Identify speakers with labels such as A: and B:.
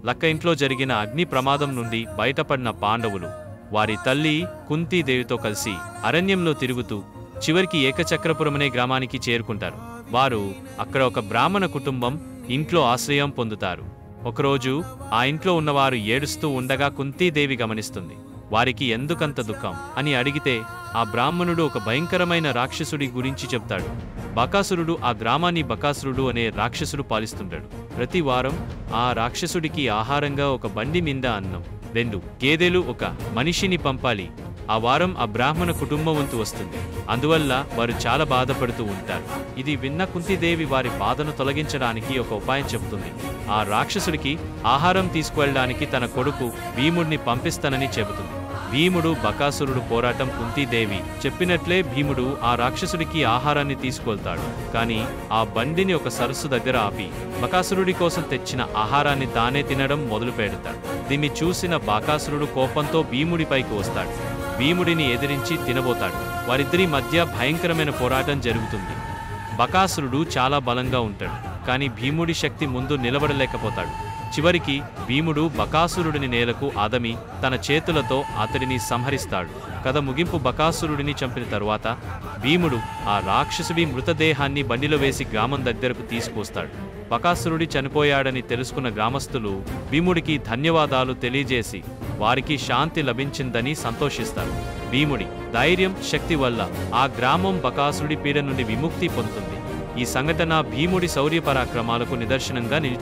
A: లక్క ఇంట్లో జరిగిన అగ్ని ప్రమాదం నుండి బయటపడిన పాండవులు వారి తల్లి కుంతీదేవితో కలిసి అరణ్యంలో తిరుగుతూ చివరికి ఏకచక్రపురమనే గ్రామానికి చేరుకుంటారు. వారు అక్కడ ఒక బ్రాహ్మణ కుటుంబం ఇంట్లో ఆశ్రయం పొందుతారు. ఒకరోజు ఆ ఇంట్లో ఉన్నవారు ఏడుస్తూ ఉండగా కుంతీదేవి గమనిస్తుంది. వారికి ఎందుకంత దుఃఖం అని అడిగితే ఆ బ్రాహ్మణుడు ఒక భయంకరమైన రాక్షసుడి గురించి చెప్తాడు. బకాసురుడు ఆ గ్రామాన్ని బకాసురుడు అనే రాక్షసుడు పాలిస్తుంటాడు. ప్రతి వారం ఆ రాక్షసుడికి ఆహారంగా ఒక బండి మీద అన్నం, 2 గేదెలు, ఒక మనిషిని పంపాలి. ఆ వారం ఆ బ్రాహ్మణ కుటుంబం వంతు వస్తుంది. అందువల్ల వారు చాలా బాధపడుతూ ఉంటారు. ఇది విన్న కుంతీదేవి వారి బాధను తొలగించడానికి ఒక ఉపాయం చెబుతుంది. ఆ రాక్షసుడికి ఆహారం తీసుకువెళ్ళడానికి తన కొడుకు భీముడిని పంపిస్తానని చెబుతుంది. భీముడు బకాసురుడు పోరాటం కుంతీదేవి చెప్పినట్లే భీముడు ఆ రాక్షసుడికి ఆహారాన్ని తీసుకువెళ్తాడు. కానీ ఆ బండిని ఒక సరస్సు దగ్గర ఆపి బకాసురుడి కోసం తెచ్చిన ఆహారాన్ని తానే తినడం మొదలు పెడతాడు. దీన్ని చూసిన బకాసురుడు కోపంతో భీముడిపైకి వస్తాడు. భీముడిని ఎదిరించి తినబోతాడు. వారిద్దరి మధ్య భయంకరమైన పోరాటం జరుగుతుంది. బకాసురుడు చాలా బలంగా ఉంటాడు, కానీ భీముడి శక్తి ముందు నిలబడలేకపోతాడు. చివరికి భీముడు బకాసురుడిని నేలకు ఆదమి తన చేతులతో అతడిని సంహరిస్తాడు. కథ ముగింపు బకాసురుడిని చంపిన తరువాత భీముడు ఆ రాక్షసుడి మృతదేహాన్ని బండిలో వేసి గ్రామం దగ్గరకు తీసుకొస్తాడు. బకాసురుడి చనిపోయాడని తెలుసుకున్న గ్రామస్తులు భీముడికి ధన్యవాదాలు తెలియజేసి వారికి శాంతి లభించిందని సంతోషిస్తారు. భీముడి ధైర్యం, శక్తి వల్ల ఆ గ్రామం బకాసురుడి పీడ నుండి విముక్తి పొందుతుంది. ఈ సంఘటన భీముడి శౌర్య పరాక్రమాలకు నిదర్శనంగా నిలిచింది.